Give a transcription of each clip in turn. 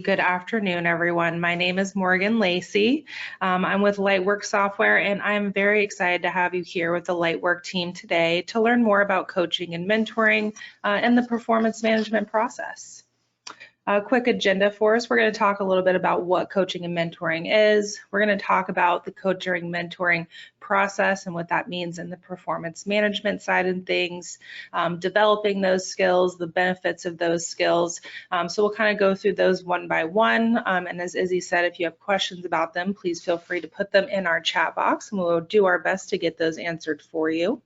Good afternoon, everyone. My name is Morgan Lacey. I'm with Lightwork Software, and I'm very excited to have you here with the Lightwork team today to learn more about coaching and mentoring and the performance management process. A quick agenda for us. We're going to talk a little bit about what coaching and mentoring is. We're going to talk about the coaching and mentoring process and what that means in the performance management side of things, developing those skills, the benefits of those skills. So we'll kind of go through those one by one. And as Izzy said, if you have questions about them, please feel free to put them in our chat box and we'll do our best to get those answered for you.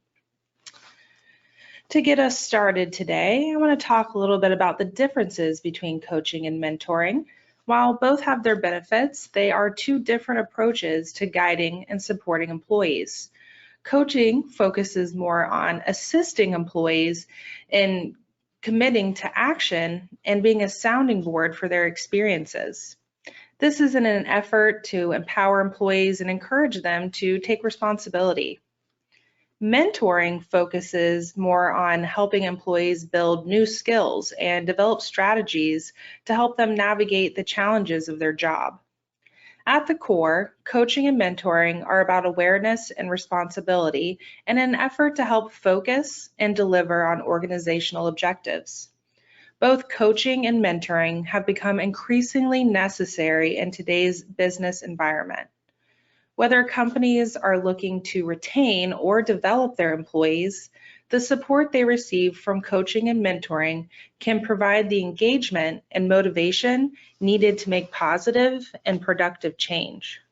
To get us started today, I want to talk a little bit about the differences between coaching and mentoring. While both have their benefits, they are two different approaches to guiding and supporting employees. Coaching focuses more on assisting employees in committing to action and being a sounding board for their experiences. This is in an effort to empower employees and encourage them to take responsibility. Mentoring focuses more on helping employees build new skills and develop strategies to help them navigate the challenges of their job. At the core, coaching and mentoring are about awareness and responsibility in an effort to help focus and deliver on organizational objectives. Both coaching and mentoring have become increasingly necessary in today's business environment. Whether companies are looking to retain or develop their employees, the support they receive from coaching and mentoring can provide the engagement and motivation needed to make positive and productive change.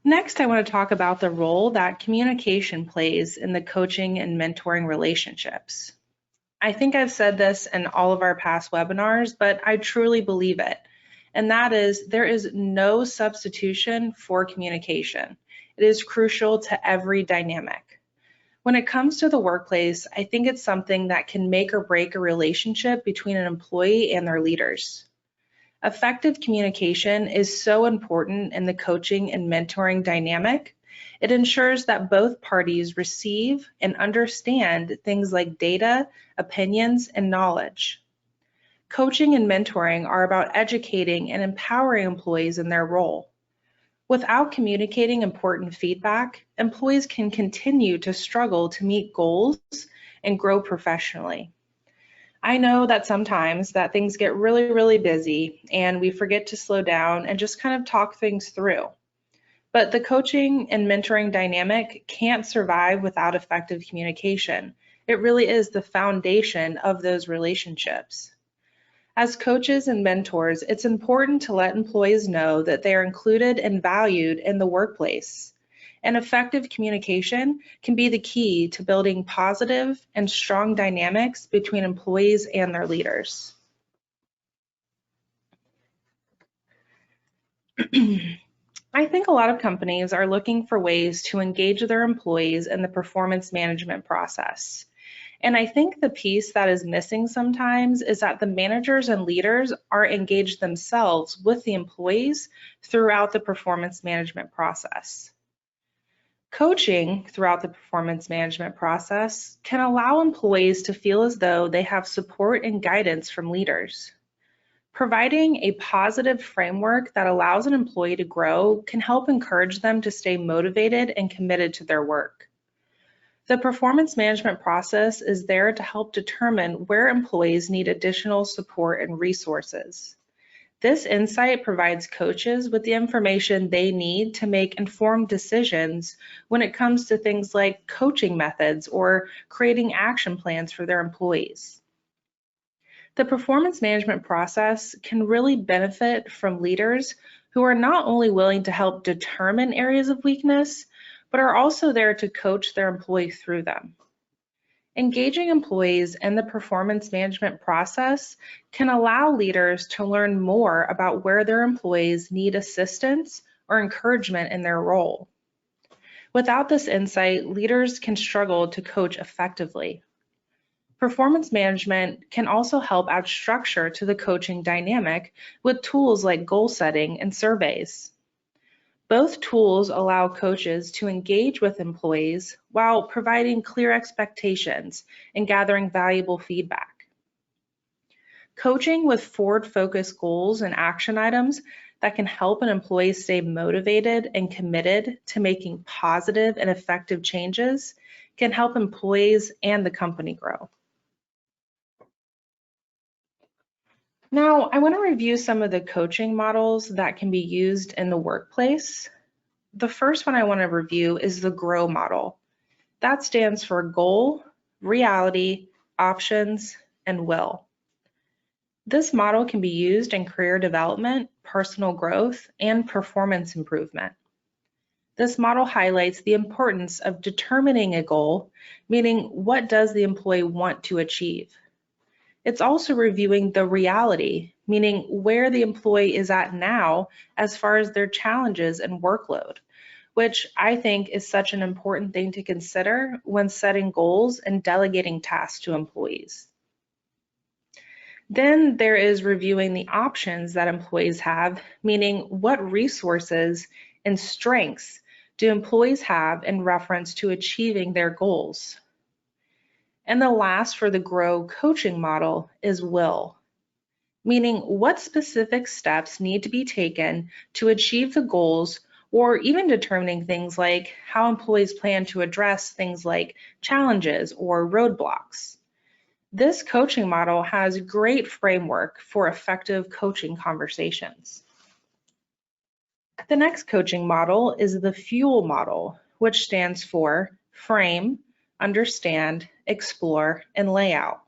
Next, I want to talk about the role that communication plays in the coaching and mentoring relationships. I think I've said this in all of our past webinars, but I truly believe it. And that is, there is no substitution for communication. It is crucial to every dynamic. When it comes to the workplace, I think it's something that can make or break a relationship between an employee and their leaders. Effective communication is so important in the coaching and mentoring dynamic. It ensures that both parties receive and understand things like data, opinions, and knowledge. Coaching and mentoring are about educating and empowering employees in their role. Without communicating important feedback, employees can continue to struggle to meet goals and grow professionally. I know that sometimes that things get really busy and we forget to slow down and just kind of talk things through. But the coaching and mentoring dynamic can't survive without effective communication. It really is the foundation of those relationships. As coaches and mentors, it's important to let employees know that they are included and valued in the workplace. And effective communication can be the key to building positive and strong dynamics between employees and their leaders. I think a lot of companies are looking for ways to engage their employees in the performance management process. And I think the piece that is missing sometimes is that the managers and leaders are engaged themselves with the employees throughout the performance management process. Coaching throughout the performance management process can allow employees to feel as though they have support and guidance from leaders. Providing a positive framework that allows an employee to grow can help encourage them to stay motivated and committed to their work. The performance management process is there to help determine where employees need additional support and resources. This insight provides coaches with the information they need to make informed decisions when it comes to things like coaching methods or creating action plans for their employees. The performance management process can really benefit from leaders who are not only willing to help determine areas of weakness, but are also there to coach their employees through them. Engaging employees in the performance management process can allow leaders to learn more about where their employees need assistance or encouragement in their role. Without this insight, leaders can struggle to coach effectively. Performance management can also help add structure to the coaching dynamic with tools like goal setting and surveys. Both tools allow coaches to engage with employees while providing clear expectations and gathering valuable feedback. coaching with forward-focused goals and action items that can help an employee stay motivated and committed to making positive and effective changes can help employees and the company grow. Now, I want to review some of the coaching models that can be used in the workplace. The first one I want to review is the GROW model. That stands for goal, reality, options, and will. This model can be used in career development, personal growth, and performance improvement. This model highlights the importance of determining a goal, meaning what does the employee want to achieve. It's also reviewing the reality, meaning where the employee is at now as far as their challenges and workload, which I think is such an important thing to consider when setting goals and delegating tasks to employees. Then there is reviewing the options that employees have, meaning what resources and strengths do employees have in reference to achieving their goals. And the last for the GROW coaching model is will, meaning what specific steps need to be taken to achieve the goals, or even determining things like how employees plan to address things like challenges or roadblocks. This coaching model has great framework for effective coaching conversations. The next coaching model is the FUEL model, which stands for frame, understand, explore, and layout.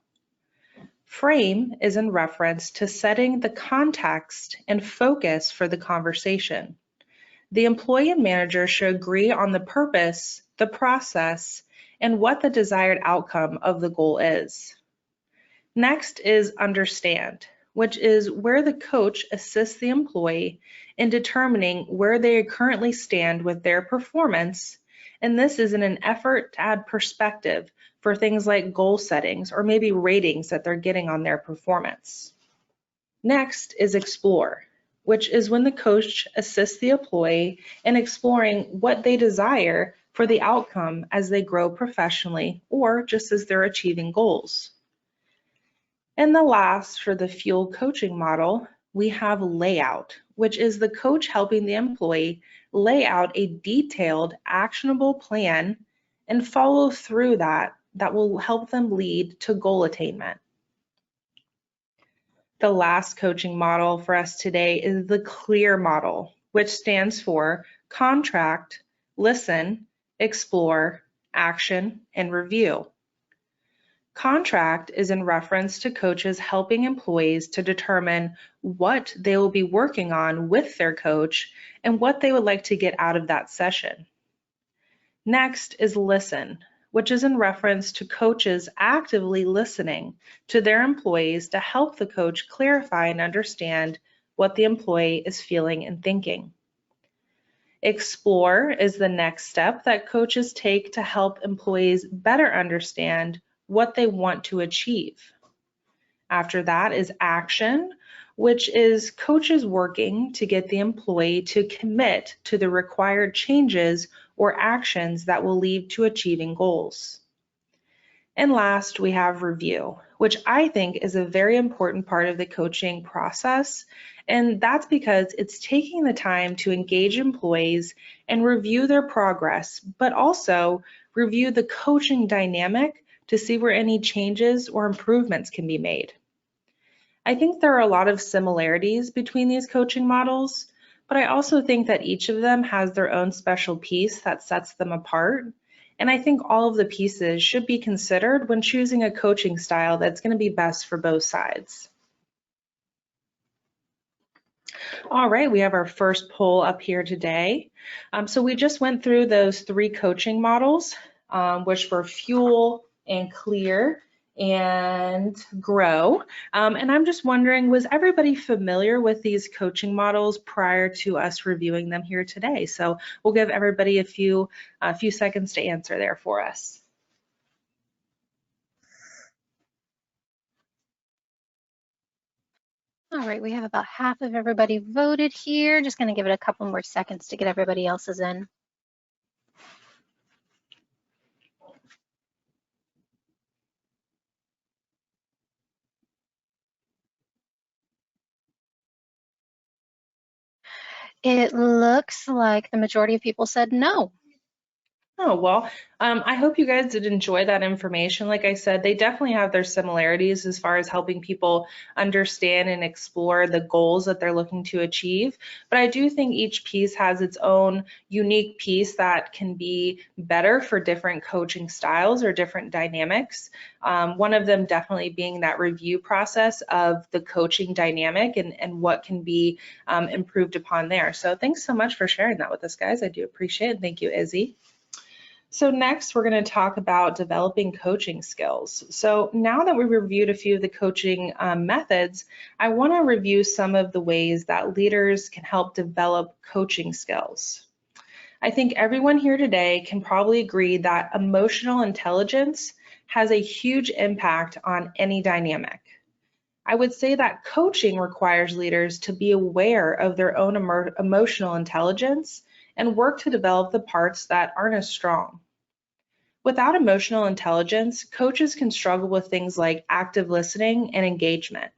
Frame is in reference to setting the context and focus for the conversation. The employee and manager should agree on the purpose, the process, and what the desired outcome of the goal is. Next is understand, which is where the coach assists the employee in determining where they currently stand with their performance, and this is in an effort to add perspective for things like goal settings or maybe ratings that they're getting on their performance. Next is explore, which is when the coach assists the employee in exploring what they desire for the outcome as they grow professionally or just as they're achieving goals. And the last for the FUEL coaching model, we have layout, which is the coach helping the employee lay out a detailed, actionable plan and follow through that will help them lead to goal attainment. The last coaching model for us today is the CLEAR model, which stands for contract, listen, explore, action, and review. Contract is in reference to coaches helping employees to determine what they will be working on with their coach and what they would like to get out of that session. Next is listen, which is in reference to coaches actively listening to their employees to help the coach clarify and understand what the employee is feeling and thinking. Explore is the next step that coaches take to help employees better understand what they want to achieve. After that is action, which is coaches working to get the employee to commit to the required changes or actions that will lead to achieving goals. And last, we have review, which I think is a very important part of the coaching process. And that's because it's taking the time to engage employees and review their progress, but also review the coaching dynamic to see where any changes or improvements can be made. I think there are a lot of similarities between these coaching models, but I also think that each of them has their own special piece that sets them apart. And I think all of the pieces should be considered when choosing a coaching style that's going to be best for both sides. All right, we have our first poll up here today. So we just went through those 3 coaching models, which were FUEL and CLEAR and GROW. And I'm just wondering, was everybody familiar with these coaching models prior to us reviewing them here today? So we'll give everybody a few seconds to answer there for us. All right, we have about half of everybody voted here. Just going to give it a couple more seconds to get everybody else's in. It looks like the majority of people said no. Oh, well, I hope you guys did enjoy that information. Like I said, they definitely have their similarities as far as helping people understand and explore the goals that they're looking to achieve. But I do think each piece has its own unique piece that can be better for different coaching styles or different dynamics. One of them definitely being that review process of the coaching dynamic and what can be improved upon there. So thanks so much for sharing that with us, guys. I do appreciate it. Thank you, Izzy. So next, we're going to talk about developing coaching skills. So now that we've reviewed a few of the coaching methods, I want to review some of the ways that leaders can help develop coaching skills. I think everyone here today can probably agree that emotional intelligence has a huge impact on any dynamic. I would say that coaching requires leaders to be aware of their own emotional intelligence and work to develop the parts that aren't as strong. Without emotional intelligence, coaches can struggle with things like active listening and engagement.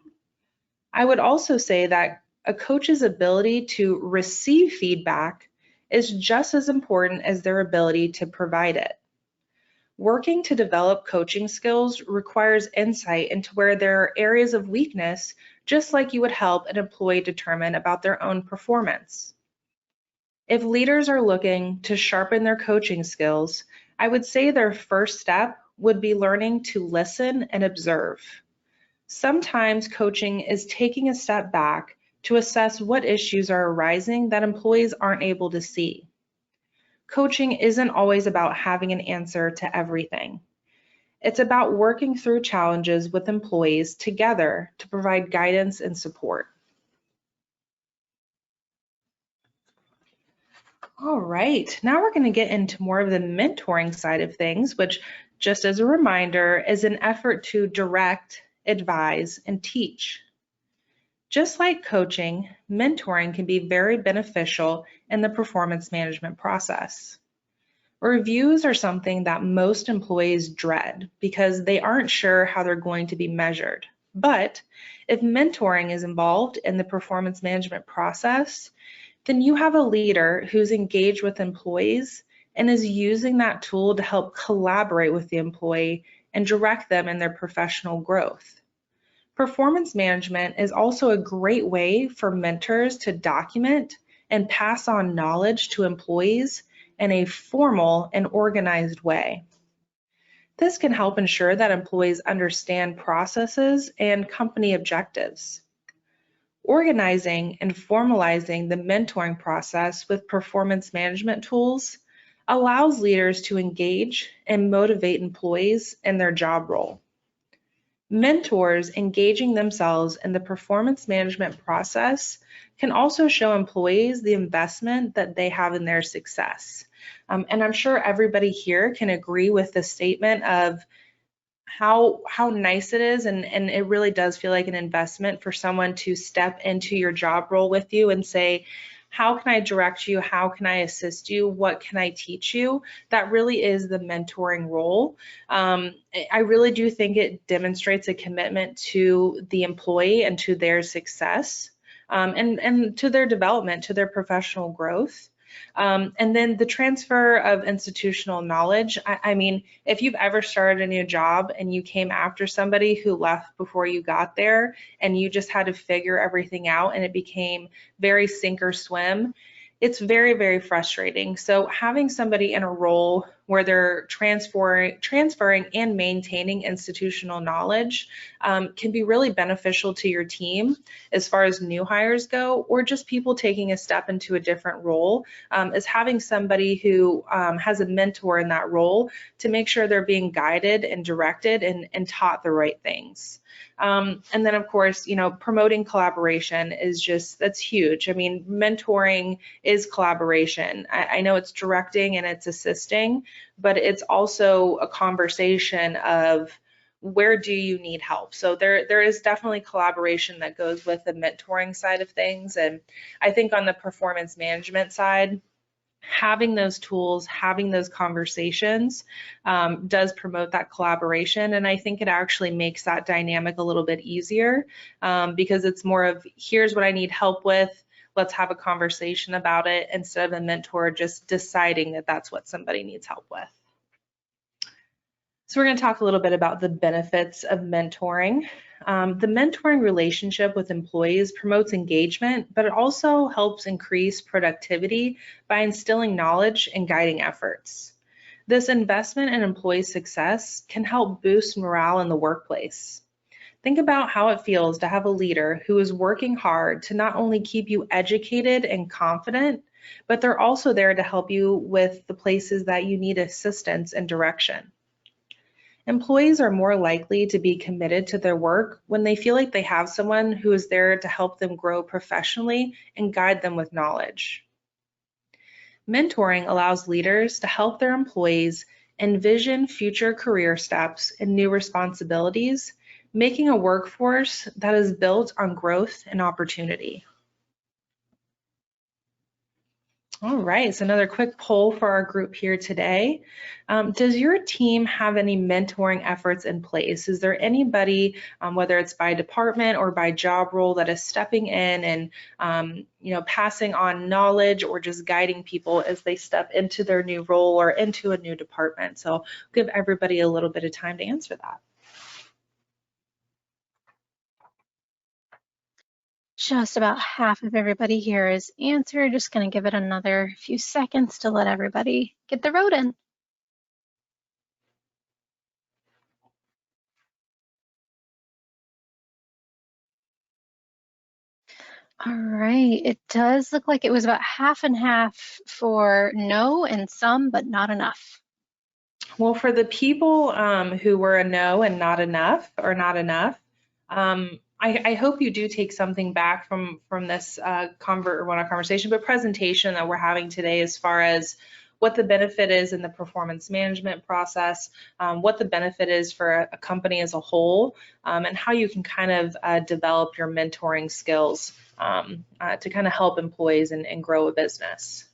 I would also say that a coach's ability to receive feedback is just as important as their ability to provide it. Working to develop coaching skills requires insight into where there are areas of weakness, just like you would help an employee determine about their own performance. If leaders are looking to sharpen their coaching skills, I would say their first step would be learning to listen and observe. Sometimes coaching is taking a step back to assess what issues are arising that employees aren't able to see. Coaching isn't always about having an answer to everything. It's about working through challenges with employees together to provide guidance and support. All right, now we're going to get into more of the mentoring side of things, which, just as a reminder, is an effort to direct, advise, and teach. Just like coaching, mentoring can be very beneficial in the performance management process. Reviews are something that most employees dread because they aren't sure how they're going to be measured. But if mentoring is involved in the performance management process, then you have a leader who's engaged with employees and is using that tool to help collaborate with the employee and direct them in their professional growth. Performance management is also a great way for mentors to document and pass on knowledge to employees in a formal and organized way. This can help ensure that employees understand processes and company objectives. Organizing and formalizing the mentoring process with performance management tools allows leaders to engage and motivate employees in their job role. Mentors engaging themselves in the performance management process can also show employees the investment that they have in their success. And I'm sure everybody here can agree with the statement of how nice it is, and it really does feel like an investment for someone to step into your job role with you and say, how can I direct you? How can I assist you? What can I teach you? That really is the mentoring role. I really do think it demonstrates a commitment to the employee and to their success, and to their development, to their professional growth. And then the transfer of institutional knowledge. I mean, if you've ever started a new job and you came after somebody who left before you got there and you just had to figure everything out and it became very sink or swim, it's very, very frustrating. So having somebody in a role where they're transferring and maintaining institutional knowledge can be really beneficial to your team as far as new hires go, or just people taking a step into a different role, is having somebody who has a mentor in that role to make sure they're being guided and directed and taught the right things. And then of course, promoting collaboration is that's huge. I mean, mentoring is collaboration. I know it's directing and it's assisting, but it's also a conversation of where do you need help? So there is definitely collaboration that goes with the mentoring side of things. And I think on the performance management side, having those tools, having those conversations does promote that collaboration. And I think it actually makes that dynamic a little bit easier because it's more of, here's what I need help with. let's have a conversation about it, instead of a mentor just deciding that that's what somebody needs help with. So we're going to talk a little bit about the benefits of mentoring. The mentoring relationship with employees promotes engagement, but it also helps increase productivity by instilling knowledge and guiding efforts. This investment in employee success can help boost morale in the workplace. Think about how it feels to have a leader who is working hard to not only keep you educated and confident, but they're also there to help you with the places that you need assistance and direction. Employees are more likely to be committed to their work when they feel like they have someone who is there to help them grow professionally and guide them with knowledge. Mentoring allows leaders to help their employees envision future career steps and new responsibilities, making a workforce that is built on growth and opportunity. All right, so another quick poll for our group here today. Does your team have any mentoring efforts in place? Is there anybody, whether it's by department or by job role, that is stepping in and passing on knowledge or just guiding people as they step into their new role or into a new department? So give everybody a little bit of time to answer that. Just about half of everybody here is answered. Just going to give it another few seconds to let everybody get the vote in. All right, it does look like it was about half and half for no and some, but not enough. Well, for the people who were a no and not enough, I hope you do take something back from this conversation, but presentation that we're having today, as far as what the benefit is in the performance management process, what the benefit is for a company as a whole, and how you can kind of develop your mentoring skills to kind of help employees and grow a business.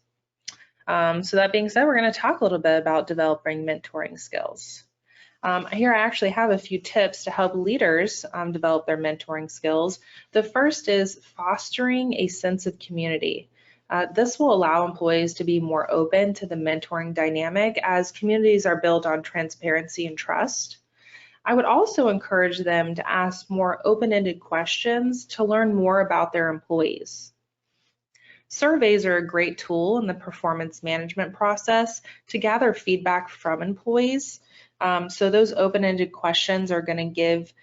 So that being said, we're going to talk a little bit about developing mentoring skills. Here I actually have a few tips to help leaders develop their mentoring skills. The first is fostering a sense of community. This will allow employees to be more open to the mentoring dynamic, as communities are built on transparency and trust. I would also encourage them to ask more open-ended questions to learn more about their employees. Surveys are a great tool in the performance management process to gather feedback from employees. So those open-ended questions are going to give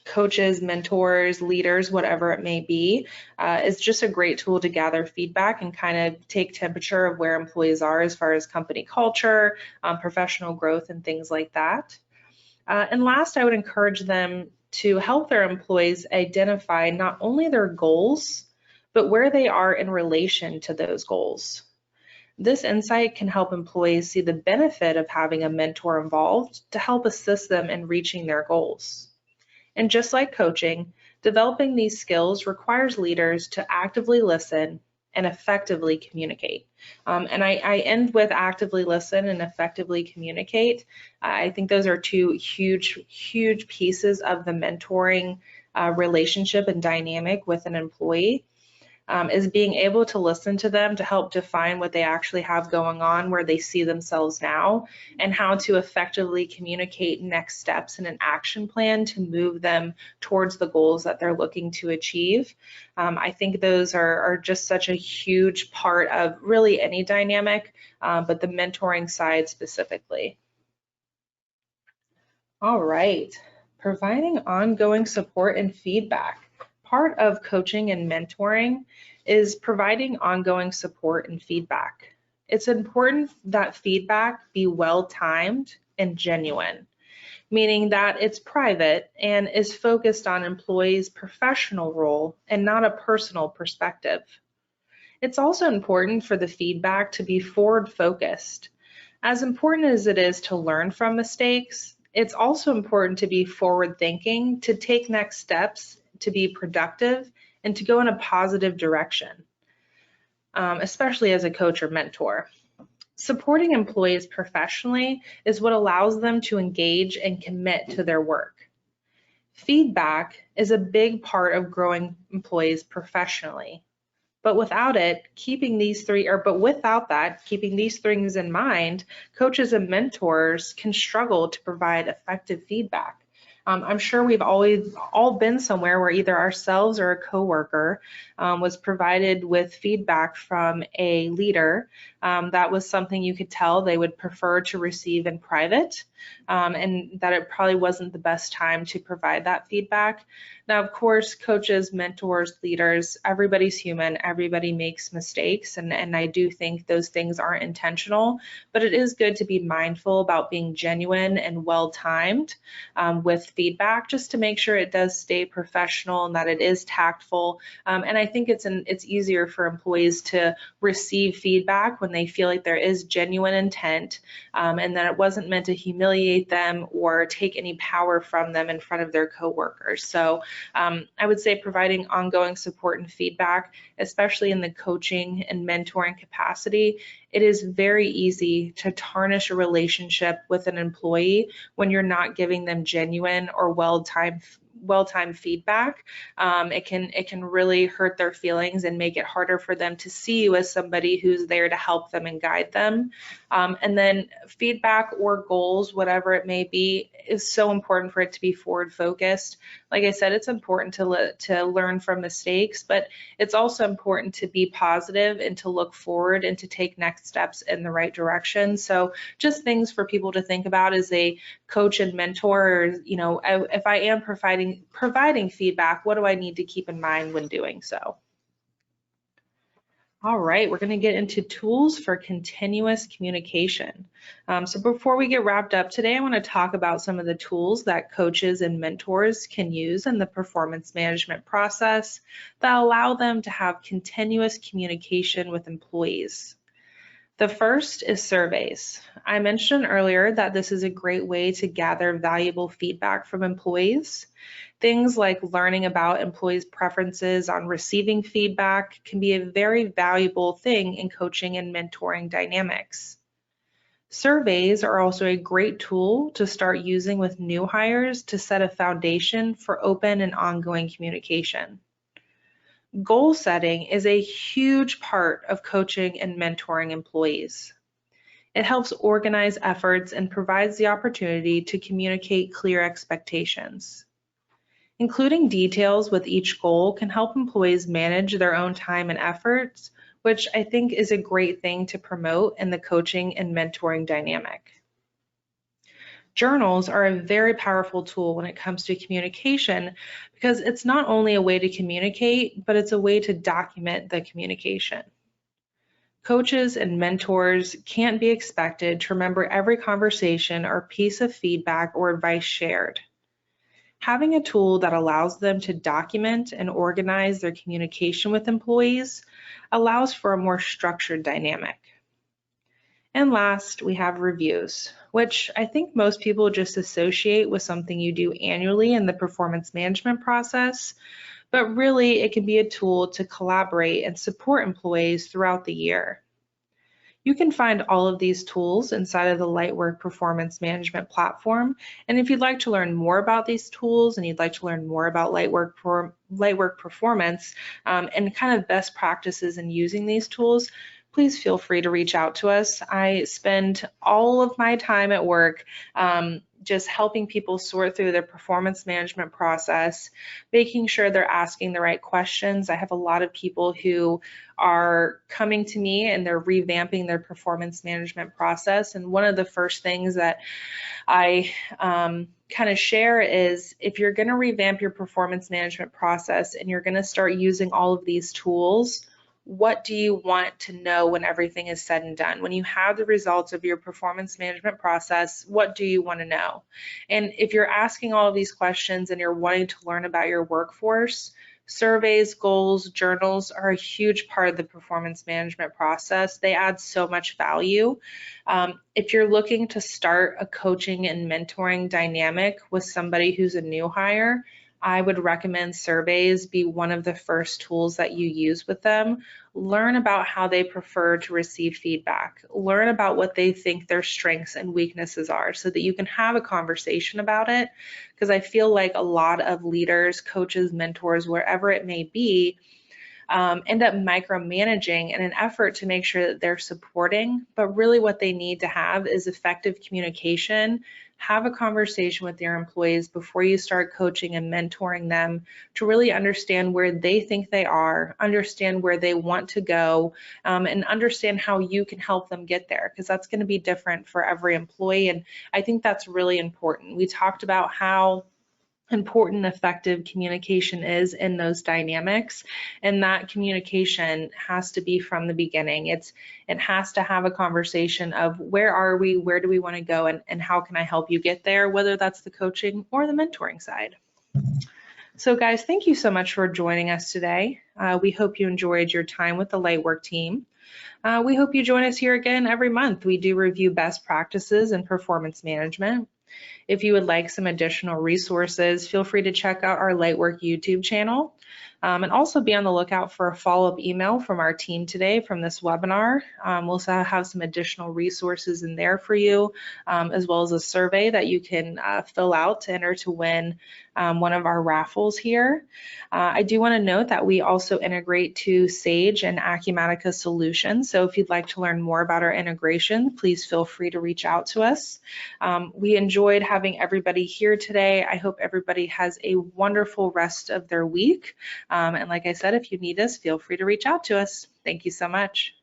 coaches, mentors, leaders, whatever it may be. It's just a great tool to gather feedback and kind of take temperature of where employees are as far as company culture, professional growth, and things like that. And last, I would encourage them to help their employees identify not only their goals, but where they are in relation to those goals. This insight can help employees see the benefit of having a mentor involved to help assist them in reaching their goals. And just like coaching, developing these skills requires leaders to actively listen and effectively communicate. And I end with actively listen and effectively communicate. I think those are two huge pieces of the mentoring relationship and dynamic with an employee. Is being able to listen to them to help define what they actually have going on, where they see themselves now, and how to effectively communicate next steps in an action plan to move them towards the goals that they're looking to achieve. I think those are just such a huge part of really any dynamic, but the mentoring side specifically. All right, providing ongoing support and feedback. Part of coaching and mentoring is providing ongoing support and feedback. It's important that feedback be well-timed and genuine, meaning that it's private and is focused on employees' professional role and not a personal perspective. It's also important for the feedback to be forward-focused. As important as it is to learn from mistakes, it's also important to be forward-thinking, to take next steps, to be productive, and to go in a positive direction, especially as a coach or mentor. Supporting employees professionally is what allows them to engage and commit to their work. Feedback is a big part of growing employees professionally. But without keeping these things in mind, coaches and mentors can struggle to provide effective feedback. I'm sure we've always all been somewhere where either ourselves or a coworker was provided with feedback from a leader that was something you could tell they would prefer to receive in private, and that it probably wasn't the best time to provide that feedback. Now, of course, coaches, mentors, leaders, everybody's human, everybody makes mistakes, and I do think those things aren't intentional, but it is good to be mindful about being genuine and well-timed with feedback, just to make sure it does stay professional and that it is tactful. And I think it's easier for employees to receive feedback when they feel like there is genuine intent, and that it wasn't meant to humiliate them or take any power from them in front of their coworkers. So I would say providing ongoing support and feedback, especially in the coaching and mentoring capacity, it is very easy to tarnish a relationship with an employee when you're not giving them genuine or well-timed feedback. It can really hurt their feelings and make it harder for them to see you as somebody who's there to help them and guide them. And then feedback or goals, whatever it may be, is so important for it to be forward focused. Like I said, it's important to learn from mistakes, but it's also important to be positive and to look forward and to take next steps in the right direction. So just things for people to think about as a coach and mentor, or, if I am providing feedback, what do I need to keep in mind when doing so? All right, we're going to get into tools for continuous communication. So before we get wrapped up today, I want to talk about some of the tools that coaches and mentors can use in the performance management process that allow them to have continuous communication with employees. The first is surveys. I mentioned earlier that this is a great way to gather valuable feedback from employees. Things like learning about employees' preferences on receiving feedback can be a very valuable thing in coaching and mentoring dynamics. Surveys are also a great tool to start using with new hires to set a foundation for open and ongoing communication. Goal setting is a huge part of coaching and mentoring employees. It helps organize efforts and provides the opportunity to communicate clear expectations. Including details with each goal can help employees manage their own time and efforts, which I think is a great thing to promote in the coaching and mentoring dynamic. Journals are a very powerful tool when it comes to communication because it's not only a way to communicate, but it's a way to document the communication. Coaches and mentors can't be expected to remember every conversation or piece of feedback or advice shared. Having a tool that allows them to document and organize their communication with employees allows for a more structured dynamic. And last, we have reviews, which I think most people just associate with something you do annually in the performance management process, but really it can be a tool to collaborate and support employees throughout the year. You can find all of these tools inside of the Lightwork Performance Management platform. And if you'd like to learn more about these tools and you'd like to learn more about Lightwork Performance and kind of best practices in using these tools, please feel free to reach out to us. I spend all of my time at work just helping people sort through their performance management process, making sure they're asking the right questions. I have a lot of people who are coming to me and they're revamping their performance management process. And one of the first things that I kind of share is if you're going to revamp your performance management process and you're going to start using all of these tools, what do you want to know when everything is said and done? When you have the results of your performance management process, what do you want to know? And if you're asking all of these questions and you're wanting to learn about your workforce, surveys, goals, journals are a huge part of the performance management process. They add so much value. If you're looking to start a coaching and mentoring dynamic with somebody who's a new hire, I would recommend surveys be one of the first tools that you use with them. Learn about how they prefer to receive feedback. Learn about what they think their strengths and weaknesses are so that you can have a conversation about it. Because I feel like a lot of leaders, coaches, mentors, wherever it may be, end up micromanaging in an effort to make sure that they're supporting, but really what they need to have is effective communication. Have a conversation with your employees before you start coaching and mentoring them to really understand where they think they are, understand where they want to go, and understand how you can help them get there, because that's going to be different for every employee. And I think that's really important. We talked about how important effective communication is in those dynamics, and that communication has to be from the beginning. It has to have a conversation of where are we, where do we want to go, and how can I help you get there, whether that's the coaching or the mentoring side. So guys, thank you so much for joining us today. We hope you enjoyed your time with the Lightwork team. We hope you join us here again every month. We do review best practices in performance management. If you would like some additional resources, feel free to check out our Lightwork YouTube channel, and also be on the lookout for a follow-up email from our team today from this webinar. We'll also have some additional resources in there for you, as well as a survey that you can fill out to enter to win one of our raffles here. I do want to note that we also integrate to Sage and Acumatica solutions. So if you'd like to learn more about our integration, please feel free to reach out to us. We enjoyed having everybody here today. I hope everybody has a wonderful rest of their week. And like I said, if you need us, feel free to reach out to us. Thank you so much.